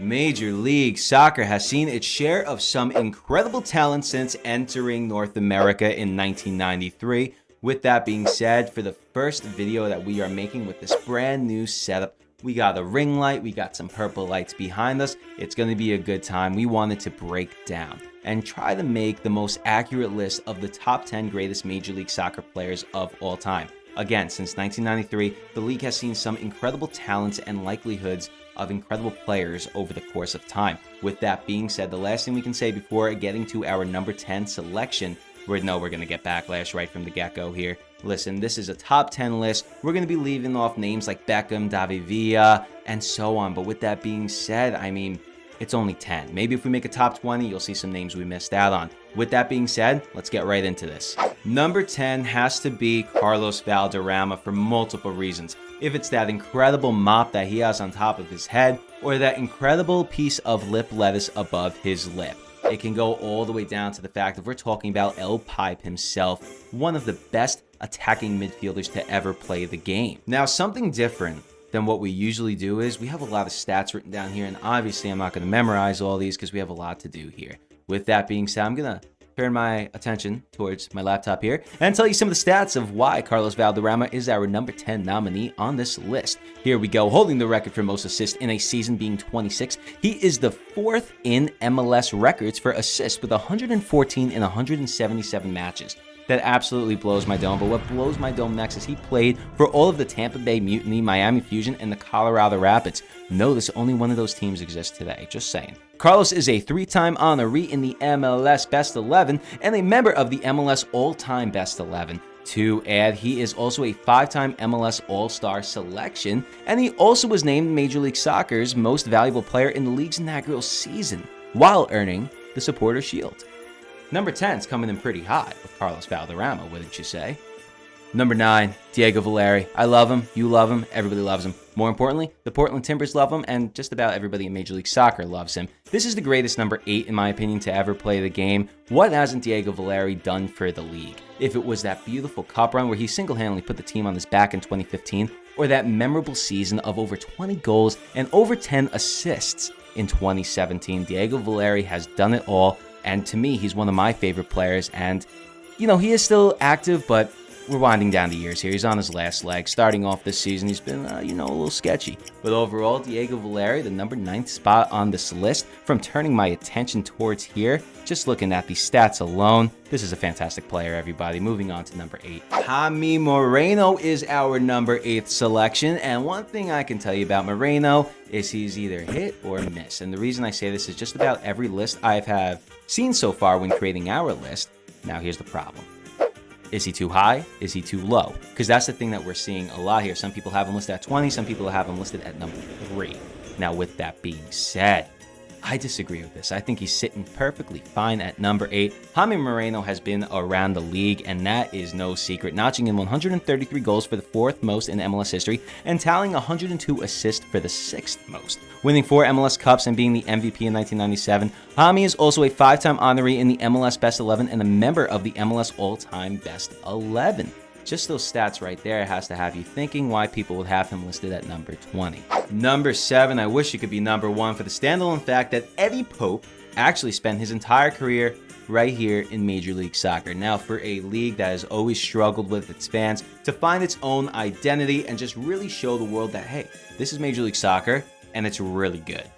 Major League Soccer has seen its share of some incredible talent since entering North America in 1993. With that being said, for the first video that we are making with this brand new setup, we got a ring light, we got some purple lights behind us. It's going to be a good time. We wanted to break down and try to make the most accurate list of the top 10 greatest Major League Soccer players of all time. Again, since 1993, the league has seen some incredible talents and likelihoods of incredible players over the course of time. With that being said, the last thing we can say before getting to our number 10 selection, we're going to get backlash right from the get-go here. Listen, this is a top 10 list. We're going to be leaving off names like Beckham, David Villa, and so on. But with that being said, I mean, it's only 10. Maybe if we make a top 20, you'll see some names we missed out on. With that being said, let's get right into this. Number 10 has to be Carlos Valderrama for multiple reasons. If it's that incredible mop that he has on top of his head, or that incredible piece of lip lettuce above his lip. It can go all the way down to the fact that we're talking about El Pipe himself, one of the best attacking midfielders to ever play the game. Now, something different than what we usually do is we have a lot of stats written down here, and obviously I'm not going to memorize all these because we have a lot to do here. With that being said, I'm going to turn my attention towards my laptop here and tell you some of the stats of why Carlos Valderrama is our number 10 nominee on this list. Here we go, holding the record for most assists in a season being 26. He is the 4th in MLS records for assists with 114 in 177 matches. That absolutely blows my dome, but what blows my dome next is he played for all of the Tampa Bay Mutiny, Miami Fusion, and the Colorado Rapids. Notice only one of those teams exists today, just saying. Carlos is a 3-time honoree in the MLS Best 11 and a member of the MLS All-Time Best 11. To add, he is also a 5-time MLS All-Star selection, and he also was named Major League Soccer's most valuable player in the league's inaugural season, while earning the Supporter Shield. Number 10's coming in pretty high with Carlos Valderrama, wouldn't you say? Number 9, Diego Valeri. I love him, you love him, everybody loves him. More importantly, the Portland Timbers love him, and just about everybody in Major League Soccer loves him. This is the greatest number 8, in my opinion, to ever play the game. What hasn't Diego Valeri done for the league? If it was that beautiful cup run where he single-handedly put the team on his back in 2015, or that memorable season of over 20 goals and over 10 assists in 2017, Diego Valeri has done it all. And to me, he's one of my favorite players. And, you know, he is still active, but we're winding down the years here. He's on his last leg. Starting off this season, he's been, a little sketchy. But overall, Diego Valeri, the number 9th spot on this list. From turning my attention towards here, just looking at the stats alone, this is a fantastic player, everybody. Moving on to number 8. Jaime Moreno is our number 8th selection. And one thing I can tell you about Moreno is he's either hit or miss. And the reason I say this is just about every list I have seen so far when creating our list. Now here's the problem. Is he too high? Is he too low? Because that's the thing that we're seeing a lot here. Some people have him listed at 20, some people have him listed at number 3. Now with that being said, I disagree with this. I think he's sitting perfectly fine at number 8. Jaime Moreno has been around the league, and that is no secret, notching in 133 goals for the 4th most in MLS history and tallying 102 assists for the 6th most. Winning 4 MLS Cups and being the MVP in 1997, Jaime is also a 5-time honoree in the MLS Best 11 and a member of the MLS All-Time Best 11. Just those stats right there has to have you thinking why people would have him listed at number 20. Number 7, I wish it could be number 1 for the standalone fact that Eddie Pope actually spent his entire career right here in Major League Soccer. Now, for a league that has always struggled with its fans to find its own identity and just really show the world that, hey, this is Major League Soccer and it's really good.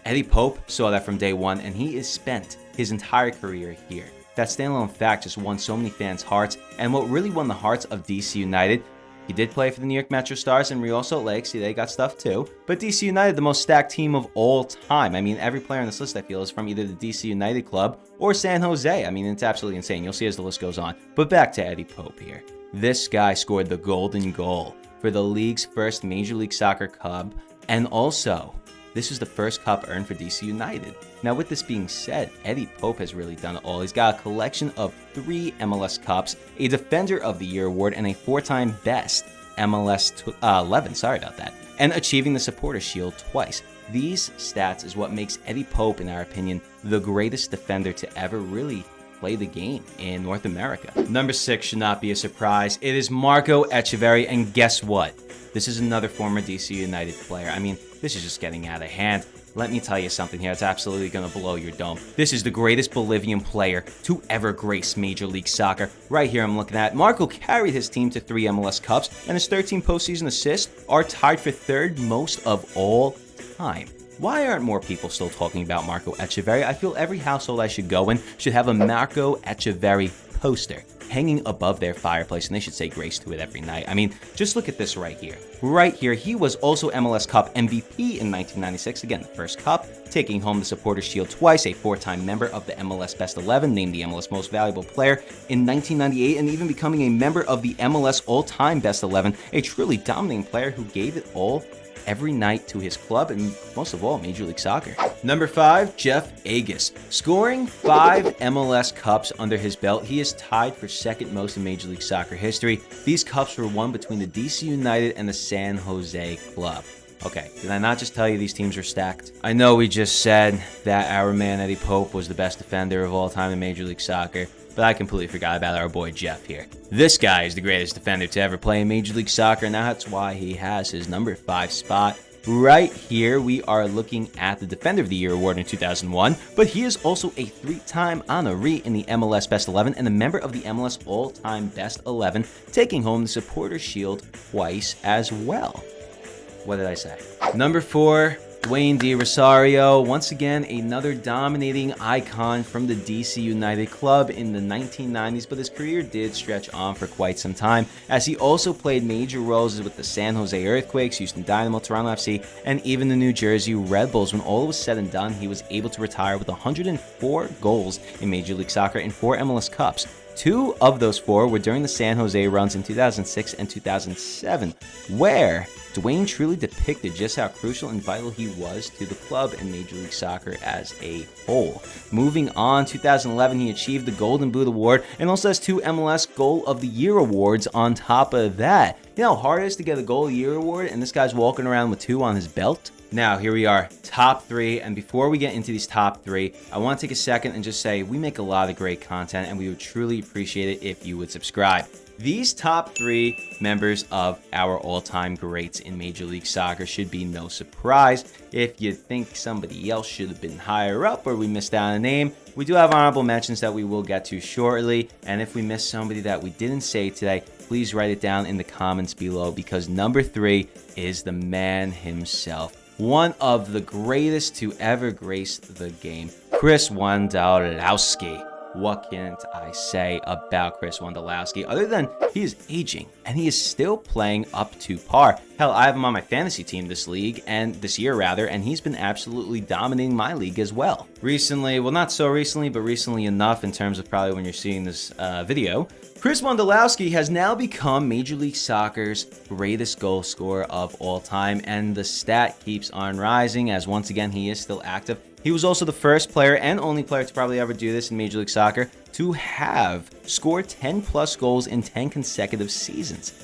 Eddie Pope saw that from day one, and he has spent his entire career here. That standalone fact just won so many fans' hearts, and what really won the hearts of DC United, he did play for the New York Metro Stars and Real Salt Lake, see they got stuff too, but DC United, the most stacked team of all time. I mean, every player on this list I feel is from either the DC United club or San Jose. I mean, it's absolutely insane. You'll see as the list goes on. But back to Eddie Pope here. This guy scored the golden goal for the league's first Major League Soccer Cup, and also this is the first cup earned for DC United. Now, with this being said, Eddie Pope has really done it all. He's got a collection of 3 MLS Cups, a Defender of the Year award, and a 4-time Best MLS 11, sorry about that, and achieving the Supporter Shield twice. These stats is what makes Eddie Pope, in our opinion, the greatest defender to ever really play the game in North America. Number 6 should not be a surprise. It is Marco Echeverri, and guess what? This is another former DC United player. I mean, this is just getting out of hand. let me tell you something here. It's absolutely going to blow your dome. This is the greatest Bolivian player to ever grace Major League Soccer. Right here I'm looking at. Marco carried his team to 3 MLS Cups, and his 13 postseason assists are tied for 3rd most of all time. Why aren't more people still talking about Marco Etcheverry? I feel every household I should go in should have a Marco Etcheverry poster hanging above their fireplace, and they should say grace to it every night. I mean, just look at this right here. Right here, he was also MLS Cup MVP in 1996, again, the first cup, taking home the Supporters' Shield twice, a 4-time member of the MLS Best 11, named the MLS Most Valuable Player in 1998, and even becoming a member of the MLS All-Time Best 11, a truly dominating player who gave it all every night to his club and most of all Major League Soccer. Number 5, Jeff Agus. Scoring 5 MLS Cups under his belt, he is tied for 2nd most in Major League Soccer history. These cups were won between the DC United and the San Jose Club. Okay, did I not just tell you these teams are stacked? I know we just said that our man Eddie Pope was the best defender of all time in Major League Soccer, but I completely forgot about our boy Jeff here. This guy is the greatest defender to ever play in Major League Soccer, and that's why he has his number 5 spot. Right here, we are looking at the Defender of the Year award in 2001, but he is also a 3-time honoree in the MLS Best 11 and a member of the MLS All-Time Best 11, taking home the Supporters' Shield twice as well. What did I say? Number 4, Dwayne De Rosario, once again another dominating icon from the DC United club in the 1990s, but his career did stretch on for quite some time, as he also played major roles with the San Jose Earthquakes, Houston Dynamo, Toronto FC, and even the New Jersey Red Bulls. When all was said and done, he was able to retire with 104 goals in Major League Soccer and 4 MLS Cups. 2 of those 4 were during the San Jose runs in 2006 and 2007, where Dwayne truly depicted just how crucial and vital he was to the club and Major League Soccer as a whole. Moving on, 2011, he achieved the Golden Boot Award and also has 2 MLS Goal of the Year awards on top of that. You know how hard it is to get a Goal of the Year award, and this guy's walking around with 2 on his belt? Now, here we are, top 3, and before we get into these top 3, I want to take a second and just say we make a lot of great content, and we would truly appreciate it if you would subscribe. These top 3 members of our all-time greats in Major League Soccer should be no surprise. If you think somebody else should have been higher up or we missed out on a name, we do have honorable mentions that we will get to shortly, and if we missed somebody that we didn't say today, please write it down in the comments below, because number 3 is the man himself. One of the greatest to ever grace the game, Chris Wondolowski. What can I say about Chris Wondolowski other than he is aging and he is still playing up to par? Hell, I have him on my fantasy team this year, and he's been absolutely dominating my league as well. Recently, well, not so recently, but recently enough in terms of probably when you're seeing this video, Chris Wondolowski has now become Major League Soccer's greatest goal scorer of all time, and the stat keeps on rising as once again he is still active. He was also the first player and only player to probably ever do this in Major League Soccer to have scored 10+ goals in 10 consecutive seasons.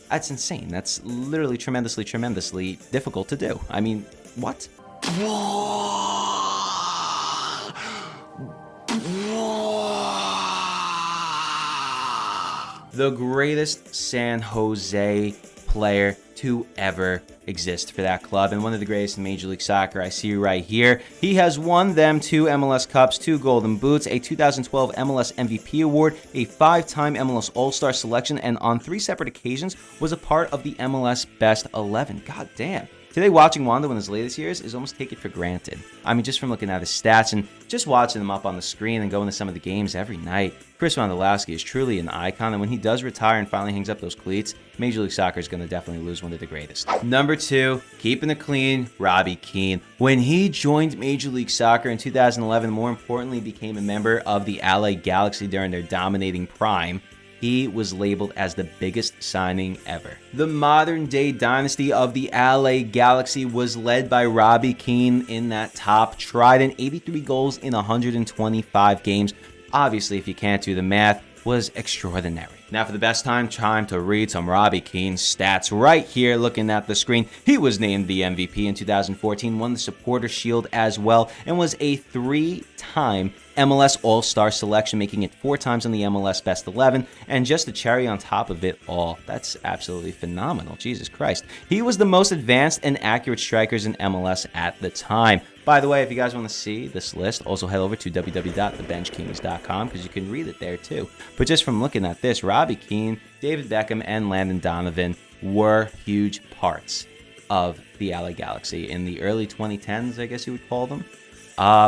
That's insane. That's literally tremendously difficult to do. I mean, what? The greatest San Jose player to ever exist for that club, and one of the greatest in Major League Soccer. I see you right here. He has won them 2 MLS Cups, 2 Golden Boots, a 2012 MLS MVP award, a 5-time MLS All-Star selection, and on 3 separate occasions was a part of the MLS Best 11. God damn. Today, watching Wando in his latest years is almost take it for granted. I mean, just from looking at his stats and just watching him up on the screen and going to some of the games every night, Chris Wondolowski is truly an icon, and when he does retire and finally hangs up those cleats, Major League Soccer is going to definitely lose one of the greatest. Number 2, keeping it clean, Robbie Keane. When he joined Major League Soccer in 2011, more importantly, became a member of the LA Galaxy during their dominating prime, he was labeled as the biggest signing ever. The modern-day dynasty of the LA Galaxy was led by Robbie Keane in that top trident, 83 goals in 125 games. Obviously, if you can't do the math, was extraordinary. Now for the best time to read some Robbie Keane's stats right here looking at the screen. He was named the MVP in 2014, won the Supporters' Shield as well, and was a 3-time MLS All-Star selection, making it 4 times on the MLS Best 11, and just a cherry on top of it all. That's absolutely phenomenal. Jesus Christ. He was the most advanced and accurate strikers in MLS at the time. By the way, if you guys want to see this list, also head over to www.thebenchkings.com because you can read it there too. But just from looking at this, Robbie Keane, David Beckham, and Landon Donovan were huge parts of the LA Galaxy in the early 2010s, I guess you would call them.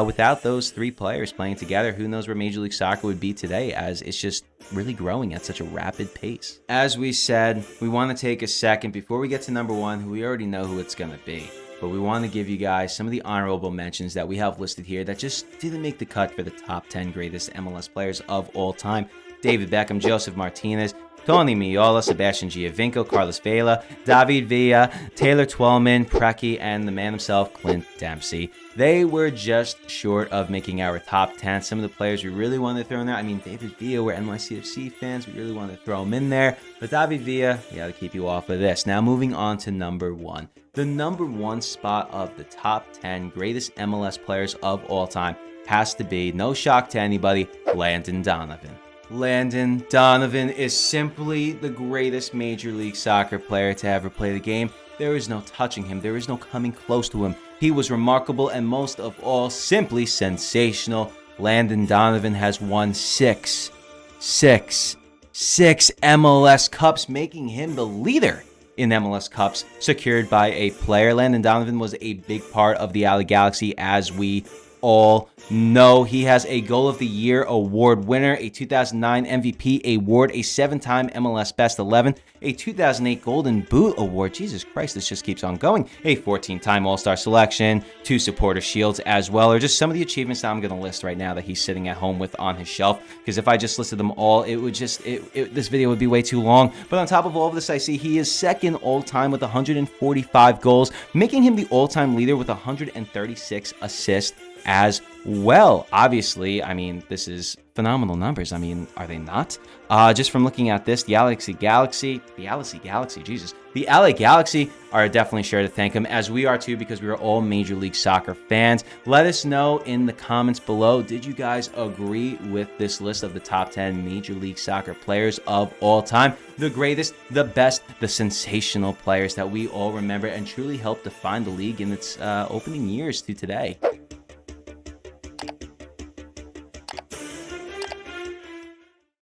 Without those three players playing together, who knows where Major League Soccer would be today, as it's just really growing at such a rapid pace. As we said, we want to take a second before we get to number one, who we already know who it's going to be. But we want to give you guys some of the honorable mentions that we have listed here that just didn't make the cut for the top 10 greatest MLS players of all time. David Beckham, Joseph Martinez, Tony Miola, Sebastian Giovinco, Carlos Vela, David Villa, Taylor Twellman, Preki, and the man himself, Clint Dempsey. They were just short of making our top 10. Some of the players we really wanted to throw in there. I mean, David Villa, we're NYCFC fans. We really wanted to throw him in there. But David Villa, we got to keep you off of this. Now moving on to number one. The number one spot of the top 10 greatest MLS players of all time has to be, no shock to anybody, Landon Donovan. Landon Donovan is simply the greatest Major League Soccer player to ever play the game. There is no touching him. There is no coming close to him. He was remarkable and most of all, simply sensational. Landon Donovan has won six MLS Cups, making him the leader in MLS Cups secured by a player. Landon Donovan was a big part of the LA Galaxy, as we all know. He has a Goal of the Year award winner, a 2009 MVP award, a 7-time MLS Best 11, a 2008 Golden Boot award. Jesus Christ, this just keeps on going. A 14-time All-Star selection, 2 Supporter Shields as well, or just some of the achievements that I'm going to list right now that he's sitting at home with on his shelf, because if I just listed them all, it would just, this video would be way too long. But on top of all of this, I see he is second all-time with 145 goals, making him the all-time leader with 136 assists as well. Obviously, I mean, this is phenomenal numbers. I mean, are they not? Just from looking at this, the LA Galaxy are definitely sure to thank him, as we are too, because we are all Major League Soccer fans. Let us know in the comments below, did you guys agree with this list of the top 10 Major League Soccer players of all time? The greatest, the best, the sensational players that we all remember and truly helped define the league in its opening years to today.